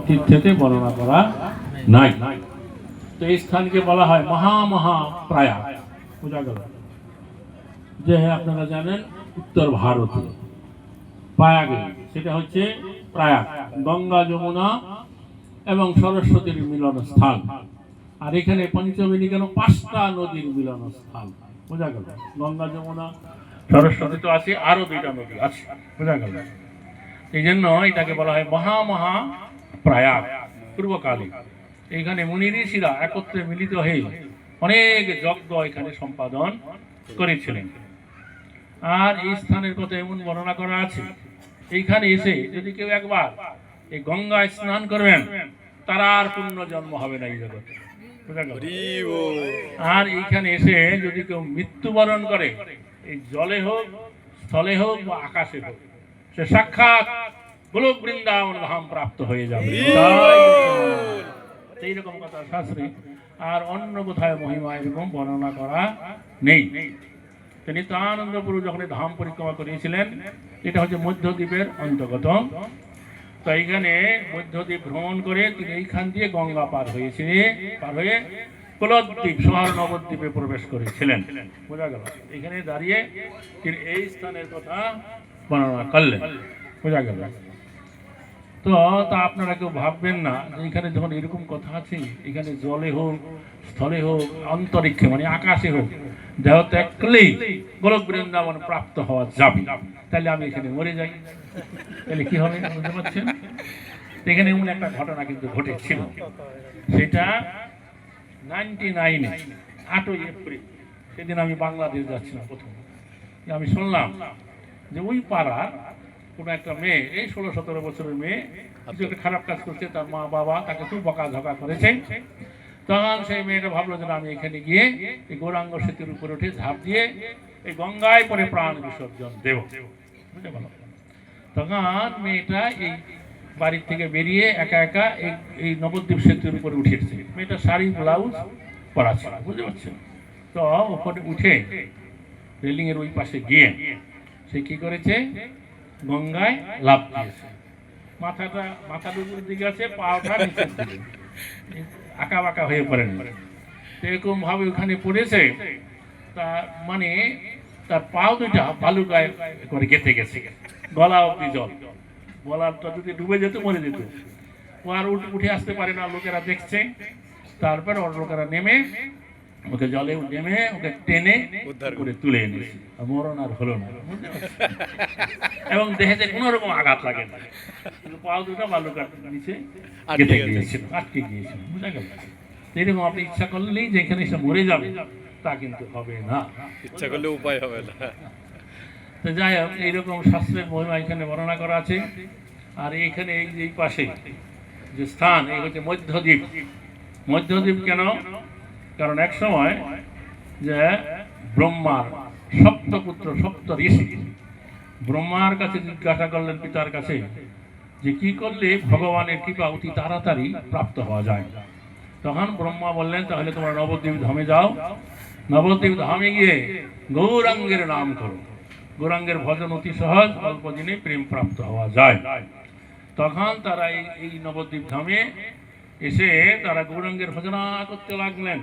তীর্থেতে বর্ণনা করা নাই। তো এই স্থানকে বলা হয় মহা প্রয়াগ। বোঝা গেল যে আপনারা জানেন উত্তর ভারতে প্রয়াগে, সেটা হচ্ছে প্রয়াগ, গঙ্গা যমুনা এবং সরস্বতীর মিলন স্থান। আর এখানে পঞ্চবেণী কেন 5টা নদীর মিলন স্থান। বোঝা গেল গঙ্গা যমুনা সরস্বতী তো আছে, আরো 2টা নদী আছে। বোঝা গেল এই জন্য এটাকে বলা হয় মহা প্রয়াগ পূর্বকালে। এইখানে মুনি ঋষিরা একত্রে মিলিত হয়ে অনেক যজ্ঞ এখানে সম্পাদন করেছিলেন। আর এই স্থানের কথা এমন বর্ণনা করা আছে, এইখানে এসে যদি কেউ একবার এই গঙ্গায় স্নান করবেন তার আর পূর্ণ জন্ম হবে না এই জগতে। আর এইখানে এসে যদি কেউ মৃত্যুবরণ করে, এই জলে হোক, স্থলে হোক বা আকাশে হোক, সে সাক্ষাৎ গোলক বৃন্দাবন ধাম প্রাপ্ত হয়ে যাবে। এইরকম কথা শাস্ত্রে আর অন্য কোথায় মহিমা এরকম বর্ণনা করা নেই। নিত্যানন্দ প্রভু যখন ধাম পরিক্রমা করিয়েছিলেন, এটা হচ্ছে মধ্যদ্বীপের অন্তর্গত। তো এইখানে মধ্যদ্বীপ ভ্রমণ করে তিনি এইখান দিয়ে গঙ্গা পার হয়ে কুলদ্বীপ শহর নবদ্বীপে প্রবেশ করেছিলেন। বোঝা গেল এখানে দাঁড়িয়ে তিনি এই স্থানের কথা বর্ণনা করলেন। বোঝা গেল তো তা আপনারা কেউ ভাববেন না যে এখানে যখন এরকম কথা আছে, এখানে জলে হোক, স্থলে হোক, অন্তরিক্ষে মানে আকাশে হোক, দেহ ত্যাগ করলেই গোলক বৃন্দাবন প্রাপ্ত হওয়া যাবে, তাহলে আমি এখানে মরে যাই, তাহলে কি হবে বুঝতে পারছেন? এখানে এমন একটা ঘটনা কিন্তু ঘটেছিল, সেটা 99-এ 8ই এপ্রিল, সেদিন আমি বাংলাদেশ যাচ্ছিলাম প্রথম। আমি শুনলাম যে ওই পাড়ার কোনো একটা মেয়ে, এই 16-17 বছরের মেয়ে, কিছু একটা খারাপ কাজ করছে, তার মা বাবা তাকে খুব বকাঝকা করেছে। তখন সেই মেয়েটা ভাবলো যে আমি এখানে গিয়ে এই গৌরাঙ্গ সেতুর উপরে উঠে ঝাঁপ দিয়ে এই গঙ্গায় পরে প্রাণ বিসর্জন দেব। বুঝতে পারলাম? তখন মেয়েটা এই বাড়ির থেকে বেরিয়ে একা একা এই নবদ্বীপ সেতুর উপরে উঠেছে। মেয়েটা শাড়ি ব্লাউজ পরা ছিল, বুঝতে পারছেন? তো ওপরে উঠে রেলিং এর ওই পাশে গিয়ে সে কি করেছে, গঙ্গায় লাফ দিয়েছে। মাথা উপরের দিকে আছে, পাটা নিচের দিকে, আঁকা বাঁকা হয়ে পড়েন। এরকম ভাবে ওখানে পড়েছে, তা মানে তার পাও দুইটা বালুকায় করে গেঁথে গেছে, গলা অব্দি জল, গলাটা যদি ডুবে যেত মরে যেত। ও আর উঠে আসতে পারে না, লোকেরা দেখছে। তারপর ওর লোকেরা নেমে ওকে জলে নেমে ওকে টেনে উদ্ধার করে তুলে এনেছে। মরণ আর হলো না, এবং দেহেতে কোনো রকম আঘাত লাগে না, কিন্তু পাও দুটো বালুকার নিচে আটকে গিয়েছিল। বুঝা গেল? এরকম আপনি ইচ্ছা করলেই যে এখানে এসে মরে যাবে তা কিন্তু হবে না, ইচ্ছা করলে উপায় হবে না। তো যাই হোক, এইরকম শাস্ত্রের মহিমা এখানে বর্ণনা করা আছে। আর এইখানে এই পাশে যে স্থান, এই হচ্ছে মধ্যদ্বীপ। মধ্যদ্বীপ কেন? কারণ এক সময় যে ব্রহ্মার সপ্তপুত্র, সপ্ত ঋষি ব্রহ্মার কাছে জিজ্ঞাসা করলেন পিতার কাছে যে কি করলে ভগবানের কৃপা অতি তাড়াতাড়ি প্রাপ্ত হওয়া যায়। তখন ব্রহ্মা বললেন, তাহলে তোমরা নবদ্বীপ ধামে যাও, নবদ্বীপ ধামে গিয়ে গৌরাঙ্গের নাম করো, গৌরাঙ্গের ভজন অতি সহজ, অল্প দিনে প্রেম প্রাপ্ত হওয়া যায়। তখন তারা এই নবদ্বীপ ধামে এসে তারা গৌরাঙ্গের ভজনা করতে লাগলেন।